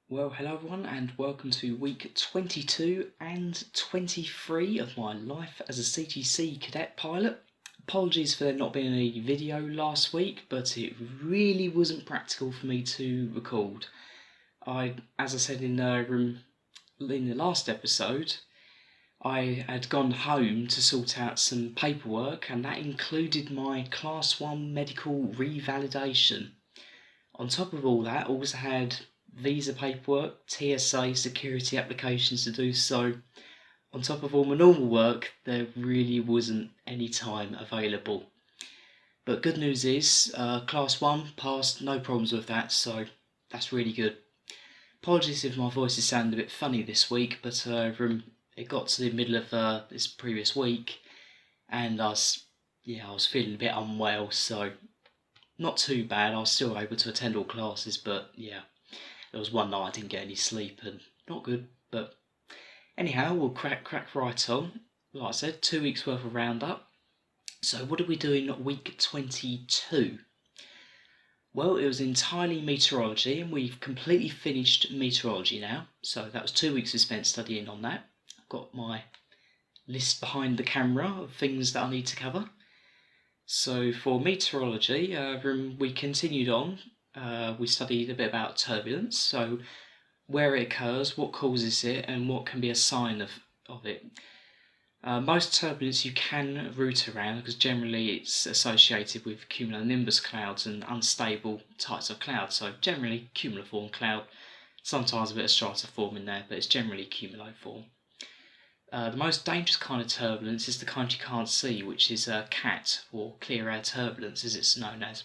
Well, hello everyone, and welcome to week 22 and 23 of my life as a CTC cadet pilot. Apologies for there not being a video last week, but it really wasn't practical for me to record. As I said in the last episode, I had gone home to sort out some paperwork, and that included my Class 1 medical revalidation. On top of all that, I also had visa paperwork, TSA security applications to do. So on top of all my normal work, there really wasn't any time available. But good news is, Class 1 passed, no problems with that, so that's really good. Apologies if my voice is sounding a bit funny this week, but it got to the middle of this previous week, and I was feeling a bit unwell, so not too bad. I was still able to attend all classes, but yeah, there was one night I didn't get any sleep and not good. But anyhow, we'll crack right on. Like I said, 2 weeks worth of roundup. So what did we do in week 22? Well, it was entirely meteorology, and we've completely finished meteorology now. So that was 2 weeks we spent studying on that. I've got my list behind the camera of things that I need to cover. So for meteorology, we continued on. We studied a bit about turbulence, so where it occurs, what causes it, and what can be a sign of it. Most turbulence you can route around because generally it's associated with cumulonimbus clouds and unstable types of clouds. So generally cumuliform cloud, sometimes a bit of stratiform in there, but it's generally cumuliform. The most dangerous kind of turbulence is the kind you can't see, which is CAT, or clear air turbulence as it's known as.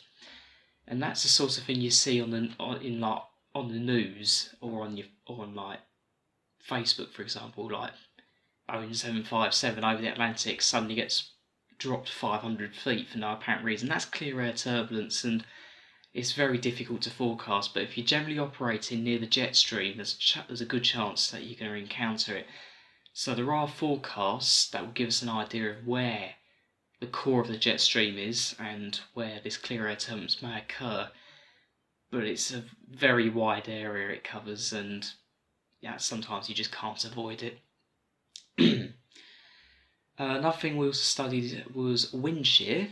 And that's the sort of thing you see on the news or on like Facebook, for example, like Boeing 757 over the Atlantic suddenly gets dropped 500 feet for no apparent reason. That's clear air turbulence, and it's very difficult to forecast. But if you're generally operating near the jet stream, there's a good chance that you're going to encounter it. So there are forecasts that will give us an idea of where the core of the jet stream is and where this clear air turbulence may occur, but it's a very wide area it covers, and yeah, sometimes you just can't avoid it. Another thing we also studied was wind shear,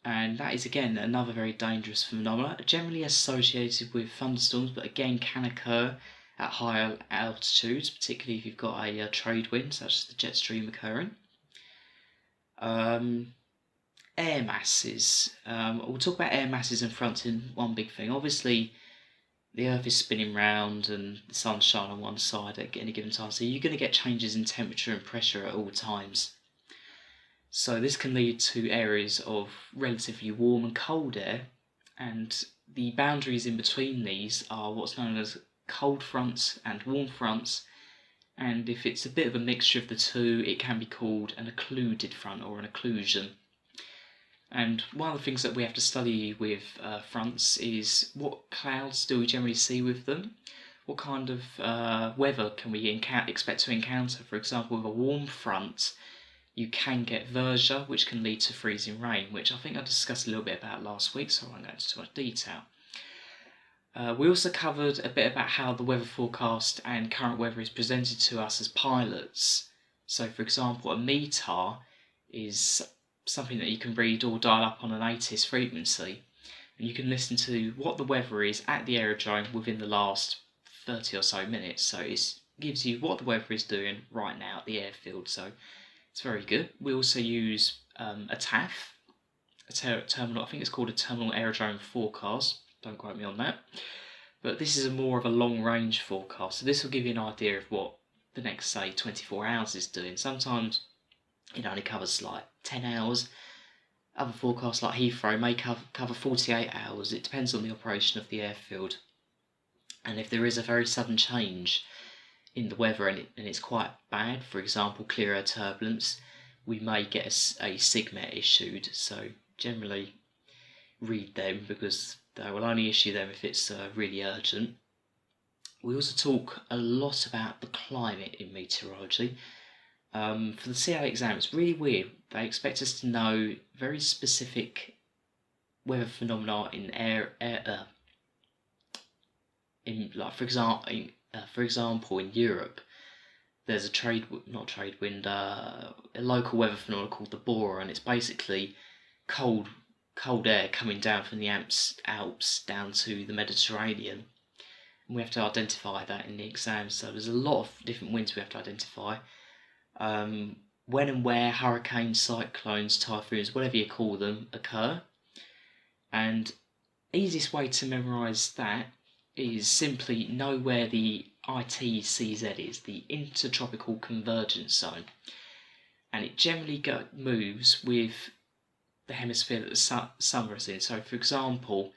and that is again another very dangerous phenomenon, generally associated with thunderstorms, but again can occur at higher altitudes, particularly if you've got a trade wind such as the jet stream occurring. Air masses. We'll talk about air masses and fronts in one big thing. Obviously, the Earth is spinning round and the sun's shining on one side at any given time, so you're going to get changes in temperature and pressure at all times. So this can lead to areas of relatively warm and cold air, and the boundaries in between these are what's known as cold fronts and warm fronts, and if it's a bit of a mixture of the two, it can be called an occluded front or an occlusion. And one of the things that we have to study with fronts is what clouds do we generally see with them? What kind of weather can we expect to encounter? For example, with a warm front, you can get verja, which can lead to freezing rain, which I think I discussed a little bit about last week, so I won't go into too much detail. We also covered a bit about how the weather forecast and current weather is presented to us as pilots. So, for example, a METAR is something that you can read or dial up on an ATIS frequency, and you can listen to what the weather is at the aerodrome within the last 30 or so minutes. So it gives you what the weather is doing right now at the airfield, so it's very good. We also use a TAF, terminal, I think it's called a terminal aerodrome forecast, don't quote me on that, but this is more of a long range forecast, so this will give you an idea of what the next, say, 24 hours is doing. Sometimes it only covers like 10 hours. Other forecasts like Heathrow may cover 48 hours. It depends on the operation of the airfield. And if there is a very sudden change in the weather and it's quite bad, for example clear air turbulence, we may get a SIGMET issued. So generally read them because they will only issue them if it's really urgent. We also talk a lot about the climate in meteorology. For the CA exam, it's really weird. They expect us to know very specific weather phenomena in in like for example, in Europe, there's a local weather phenomenon called the Bora, and it's basically cold air coming down from the Alps down to the Mediterranean. And we have to identify that in the exam. So there's a lot of different winds we have to identify. When and where hurricanes, cyclones, typhoons, whatever you call them, occur. And easiest way to memorise that is simply know where the ITCZ is, the Intertropical Convergence Zone. And it generally moves with the hemisphere that the summer is in. So for example,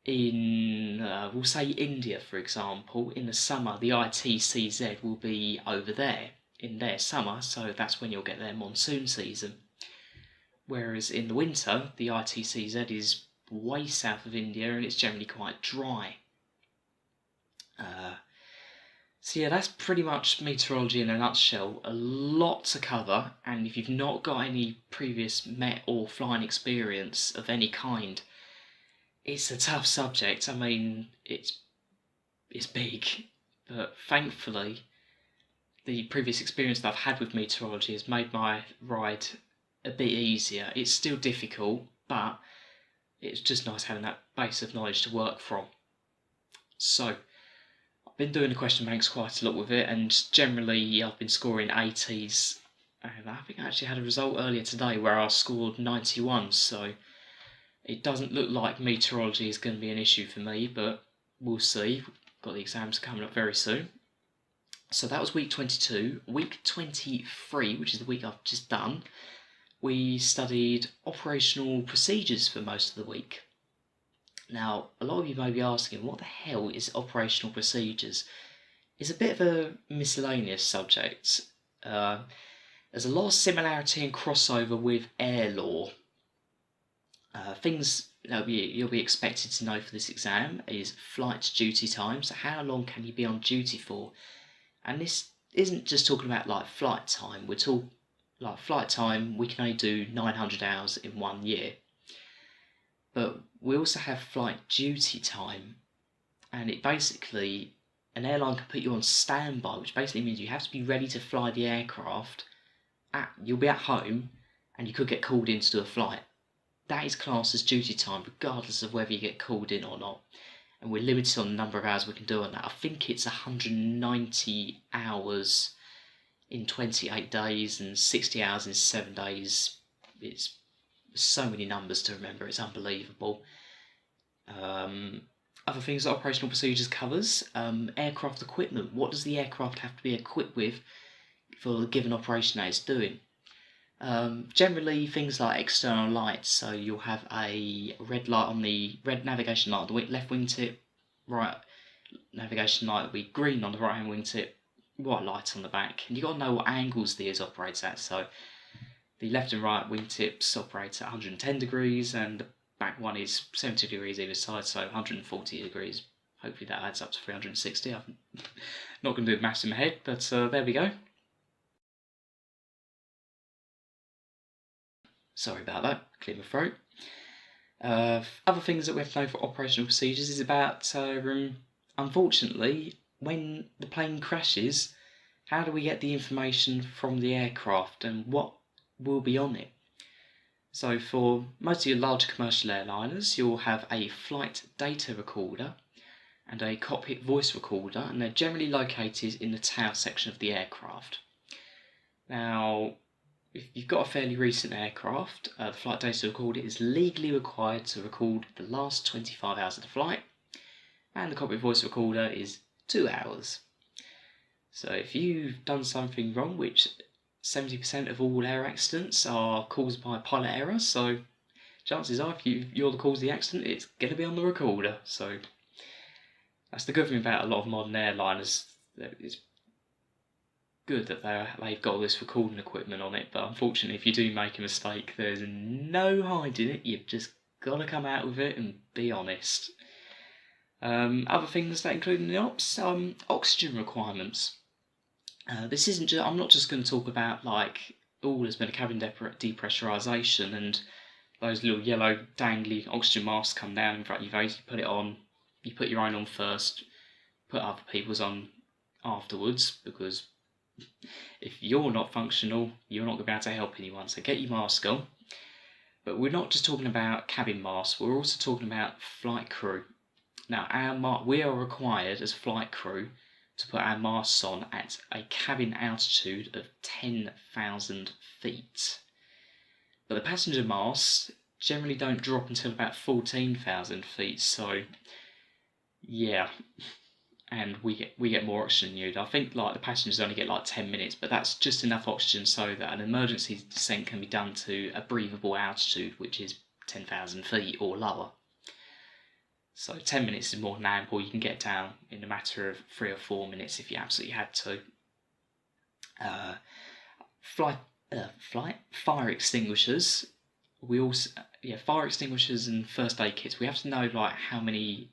in we'll say India, for example, in the summer the ITCZ will be over there in their summer, so that's when you'll get their monsoon season. Whereas in the winter the ITCZ is way south of India and it's generally quite dry. So yeah, that's pretty much meteorology in a nutshell. A lot to cover, and if you've not got any previous met or flying experience of any kind, it's a tough subject. I mean, it's big, but thankfully the previous experience that I've had with meteorology has made my ride a bit easier. It's still difficult, but it's just nice having that base of knowledge to work from. So I've been doing the question banks quite a lot with it, and generally I've been scoring 80s, and I think I actually had a result earlier today where I scored 91, so it doesn't look like meteorology is going to be an issue for me, but we'll see. We've got the exams coming up very soon. So that was week 22. Week 23, which is the week I've just done, we studied operational procedures for most of the week. Now, a lot of you may be asking, what the hell is operational procedures? It's a bit of a miscellaneous subject. There's a lot of similarity and crossover with air law. Things you'll be expected to know for this exam is flight duty time, so how long can you be on duty for? And this isn't just talking about like flight time, we're talking like flight time, we can only do 900 hours in 1 year. But we also have flight duty time, and it basically, an airline can put you on standby, which basically means you have to be ready to fly the aircraft. You'll be at home, and you could get called in to do a flight. That is classed as duty time, regardless of whether you get called in or not. And we're limited on the number of hours we can do on that. I think it's 190 hours in 28 days and 60 hours in 7 days. It's so many numbers to remember, it's unbelievable. Other things that operational procedures covers, aircraft equipment. What does the aircraft have to be equipped with for the given operation that it's doing? Generally things like external lights, so you'll have a red navigation light on the left wingtip, right navigation light will be green on the right hand wingtip, white light on the back, and you've got to know what angles the ears operates at. So the left and right wingtips operate at 110 degrees and the back one is 70 degrees either side, so 140 degrees. Hopefully that adds up to 360. I'm not going to do the maths in my head, but there we go. Sorry about that, clear my throat. Other things that we have to know for operational procedures is about, unfortunately, when the plane crashes, how do we get the information from the aircraft and what will be on it? So for most of your large commercial airliners, you'll have a flight data recorder and a cockpit voice recorder, and they're generally located in the tail section of the aircraft. Now, if you've got a fairly recent aircraft, the flight data recorder is legally required to record the last 25 hours of the flight, and the cockpit voice recorder is 2 hours. So if you've done something wrong, which 70% of all air accidents are caused by pilot error, so chances are if you're the cause of the accident, it's going to be on the recorder. So that's the good thing about a lot of modern airliners. It's good that they've got all this recording equipment on it, but unfortunately if you do make a mistake, there's no hiding it. You've just got to come out with it and be honest. Other things that include in the ops, oxygen requirements. This isn't just, I'm not just going to talk about like, oh, there's been a cabin depressurisation and those little yellow dangly oxygen masks come down in front of your face, you put it on, You put your own on first, put other people's on afterwards, because if you're not functional, you're not going to be able to help anyone. So get your mask on. But we're not just talking about cabin masks, we're also talking about flight crew. Now, we are required as flight crew to put our masks on at a cabin altitude of 10,000 feet. But the passenger masks generally don't drop until about 14,000 feet, so yeah. And we get more oxygen than you. I think like the passengers only get like 10 minutes, but that's just enough oxygen so that an emergency descent can be done to a breathable altitude, which is 10,000 feet or lower. So 10 minutes is more than ample. You can get down in a matter of 3 or 4 minutes if you absolutely had to. Fire extinguishers. Fire extinguishers and first aid kits. We have to know like how many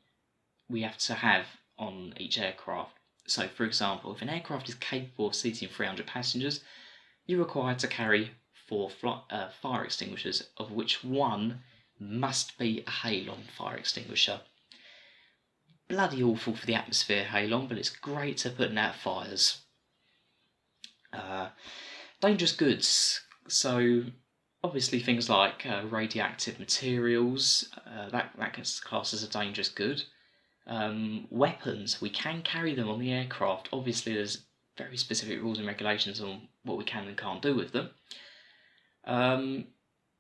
we have to have on each aircraft. So, for example, if an aircraft is capable of seating 300 passengers, you're required to carry 4 fire extinguishers, of which one must be a halon fire extinguisher. Bloody awful for the atmosphere, halon, but it's great to put out fires. Dangerous goods. So, obviously things like radioactive materials, that gets classed as a dangerous good. Weapons, we can carry them on the aircraft. Obviously there's very specific rules and regulations on what we can and can't do with them.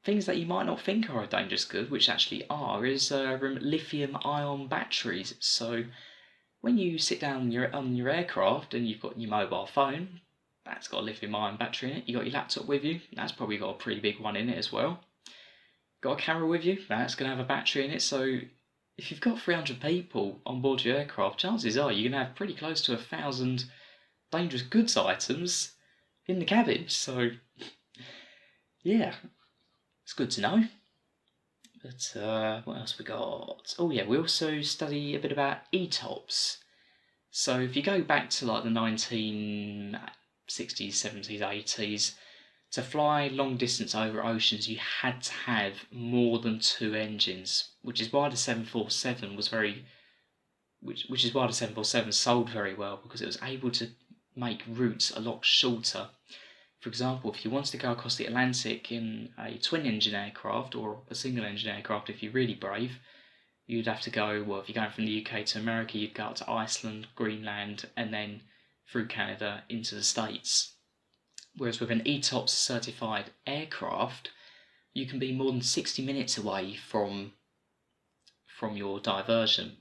Things that you might not think are a dangerous good, which actually are, is lithium-ion batteries. So when you sit down on your aircraft and you've got your mobile phone, that's got a lithium-ion battery in it. You've got your laptop with you, that's probably got a pretty big one in it as well. Got a camera with you, that's going to have a battery in it. So if you've got 300 people on board your aircraft, chances are you're going to have pretty close to 1,000 dangerous goods items in the cabin. So yeah, it's good to know. But what else we got? Oh yeah, we also study a bit about ETOPS. So if you go back to like the 1960s, 70s, 80s, to fly long distance over oceans, you had to have more than 2 engines, which is why the 747 was which is why the 747 sold very well, because it was able to make routes a lot shorter. For example, if you wanted to go across the Atlantic in a twin-engine aircraft or a single-engine aircraft, if you're really brave, you'd have to go, well, if you're going from the UK to America, you'd go up to Iceland, Greenland, and then through Canada into the States. Whereas with an ETOPS certified aircraft, you can be more than 60 minutes away from your diversion.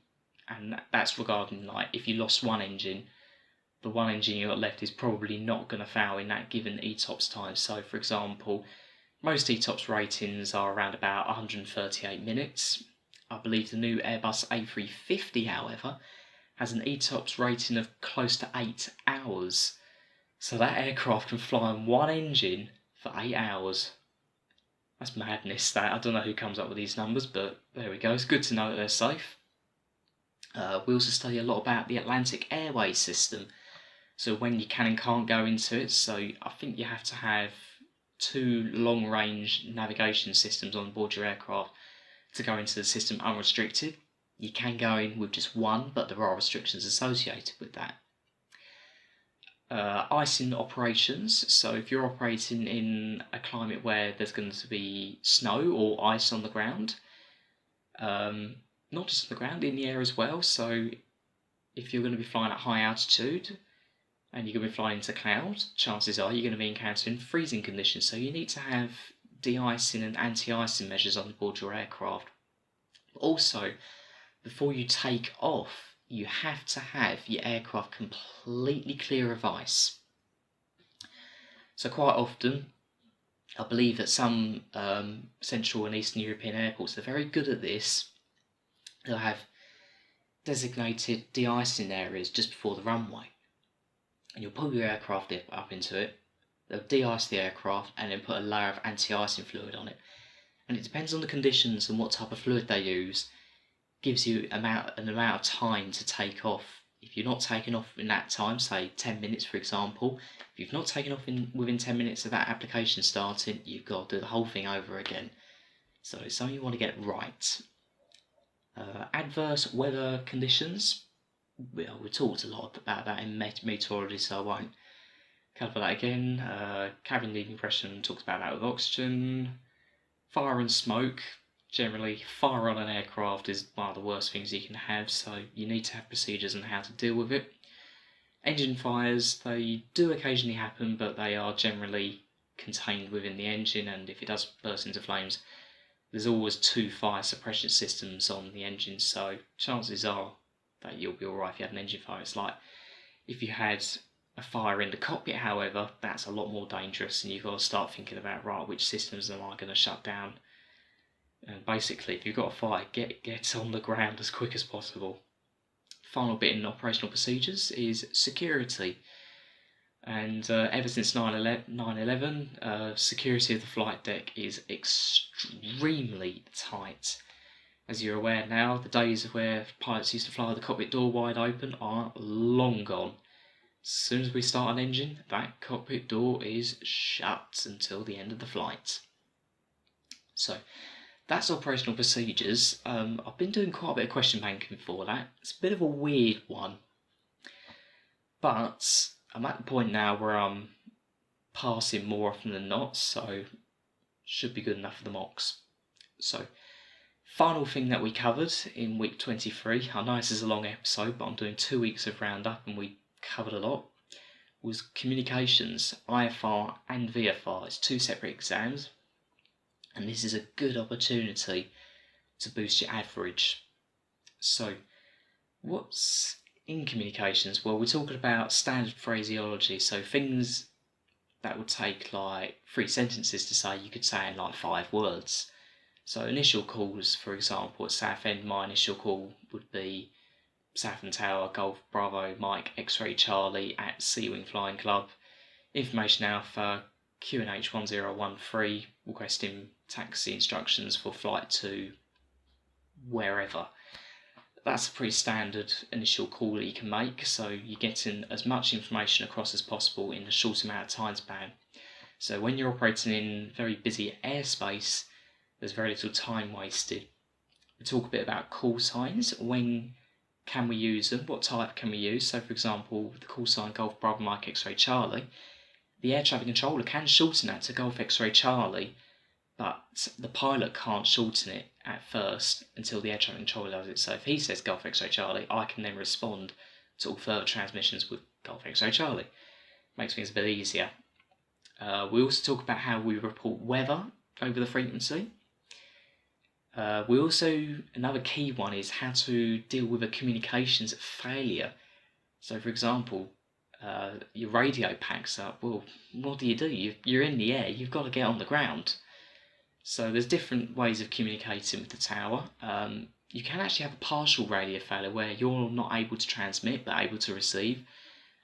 And that's regarding like if you lost one engine, the one engine you got left is probably not going to foul in that given ETOPS time. So for example, most ETOPS ratings are around about 138 minutes. I believe the new Airbus A350, however, has an ETOPS rating of close to 8 hours. So that aircraft can fly on one engine for 8 hours. That's madness, that. I don't know who comes up with these numbers, but there we go. It's good to know that they're safe. We also study a lot about the Atlantic Airway system. So when you can and can't go into it. So I think you have to have 2 long-range navigation systems on board your aircraft to go into the system unrestricted. You can go in with just one, but there are restrictions associated with that. Icing operations, so if you're operating in a climate where there's going to be snow or ice on the ground, not just on the ground, in the air as well, so if you're going to be flying at high altitude and you're going to be flying into clouds, chances are you're going to be encountering freezing conditions, so you need to have de-icing and anti-icing measures on board your aircraft. Also, before you take off, you have to have your aircraft completely clear of ice. So quite often, I believe that some Central and Eastern European airports, they're very good at this. They'll have designated de-icing areas just before the runway. And you'll pull your aircraft up into it, they'll de-ice the aircraft and then put a layer of anti-icing fluid on it. And it depends on the conditions and what type of fluid they use, gives you an amount of time to take off. If you're not taking off in that time, say 10 minutes for example, if you've not taken off within 10 minutes of that application starting, you've got to do the whole thing over again. So it's something you want to get right. Adverse weather conditions. We talked a lot about that in meteorology, so I won't cover that again. Cabin decompression, talked about that with oxygen. Fire and smoke. Generally, fire on an aircraft is one of the worst things you can have, so you need to have procedures on how to deal with it. Engine fires, they do occasionally happen, but they are generally contained within the engine, and if it does burst into flames, there's always 2 fire suppression systems on the engine, so chances are that you'll be alright if you have an engine fire. It's like if you had a fire in the cockpit, however, that's a lot more dangerous, and you've got to start thinking about, right, which systems am I going to shut down? And basically, if you've got a fire, get on the ground as quick as possible. Final bit in operational procedures is security. And ever since 9/11, security of the flight deck is extremely tight. As you're aware now, the days where pilots used to fly with the cockpit door wide open are long gone. As soon as we start an engine, that cockpit door is shut until the end of the flight. So that's operational procedures. I've been doing quite a bit of question banking for that. It's a bit of a weird one, but I'm at the point now where I'm passing more often than not, so should be good enough for the mocks. So, final thing that we covered in week 23, I know this is a long episode, but I'm doing 2 weeks of roundup and we covered a lot, was communications, IFR and VFR. It's 2 separate exams, and this is a good opportunity to boost your average. So, what's in communications? Well, we're talking about standard phraseology, so things that would take like 3 sentences to say, you could say in like 5 words. So initial calls, for example, at Southend, my initial call would be Southend Tower, Golf Bravo, Mike, X-Ray Charlie at Sea-Wing Flying Club. Information Alpha, QNH 1013, requesting taxi instructions for flight to wherever. That's a pretty standard initial call that you can make, so you're getting as much information across as possible in a short amount of time span. So when you're operating in very busy airspace, there's very little time wasted. We talk a bit about call signs. When can we use them? What type can we use? So for example, the call sign Golf Bravo Mike X-Ray Charlie, the air traffic controller can shorten that to Golf X-Ray Charlie, but the pilot can't shorten it at first until the air traffic controller does it. So if he says Golf X-Ray Charlie, I can then respond to all further transmissions with Golf X-Ray Charlie. Makes things a bit easier. We also talk about how we report weather over the frequency. We also, another key one is how to deal with a communications failure. So for example, your radio packs up. Well, what do? You're in the air, you've got to get on the ground. So there's different ways of communicating with the tower. You can actually have a partial radio failure where you're not able to transmit but able to receive.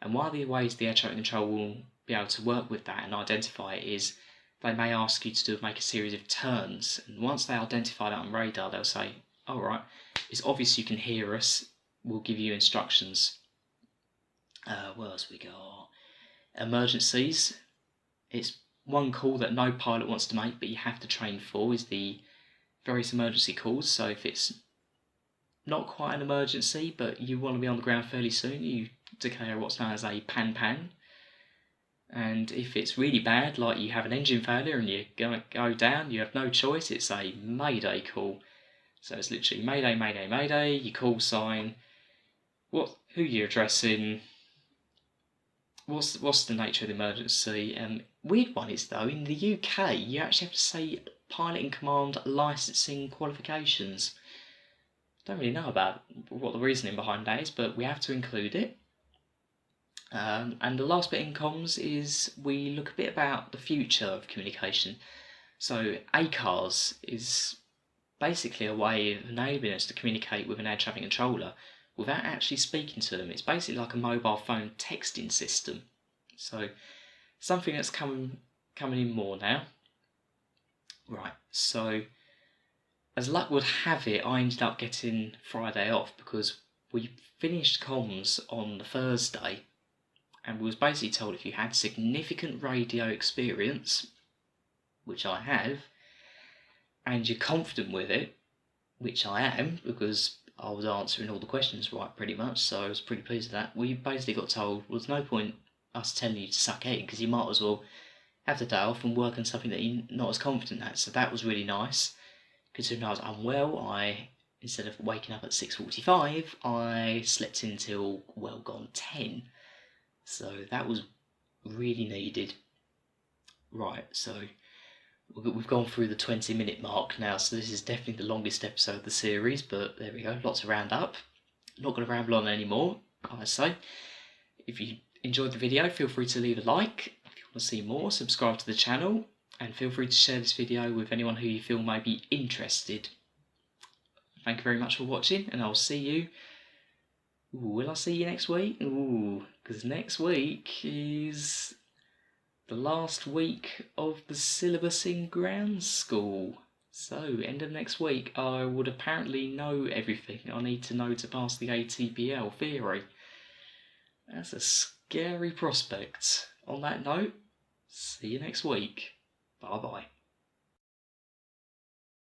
And one of the ways the air traffic control will be able to work with that and identify it is they may ask you to make a series of turns. And once they identify that on radar, they'll say, alright, it's obvious you can hear us, we'll give you instructions. What else we got? Emergencies. It's one call that no pilot wants to make, but you have to train for, is the various emergency calls. So if it's not quite an emergency, but you want to be on the ground fairly soon, you declare what's known as a pan-pan. And if it's really bad, like you have an engine failure and you're going to go down, you have no choice, it's a mayday call. So it's literally mayday, mayday, mayday, your call sign, who you're addressing, what's the nature of the emergency. Weird one is though, in the UK you actually have to say pilot in command licensing qualifications. Don't really know about what the reasoning behind that is, but we have to include it. And the last bit in comms is we look a bit about the future of communication. So ACARS is basically a way of enabling us to communicate with an air traffic controller without actually speaking to them. It's basically like a mobile phone texting system. So something that's coming in more now. Right, so as luck would have it, I ended up getting Friday off because we finished comms on the Thursday and we was basically told if you had significant radio experience, which I have, and you're confident with it, which I am, because I was answering all the questions right pretty much, so I was pretty pleased with that. We basically got told, well, there's no point us telling you to suck egg, because you might as well have the day off and work on something that you're not as confident at. So that was really nice. Considering I was unwell, instead of waking up at 6:45, I slept until well gone 10. So that was really needed. Right, so we've gone through the 20-minute mark now, so this is definitely the longest episode of the series, but there we go, lots to round up. Not going to ramble on anymore, I say. If you enjoyed the video, feel free to leave a like. If you want to see more, subscribe to the channel, and feel free to share this video with anyone who you feel may be interested. Thank you very much for watching, and I'll see you... will I see you next week? Because next week is the last week of the syllabus in ground school. So, end of next week, I would apparently know everything I need to know to pass the ATPL theory. That's a scary prospect. On that note, see you next week. Bye bye.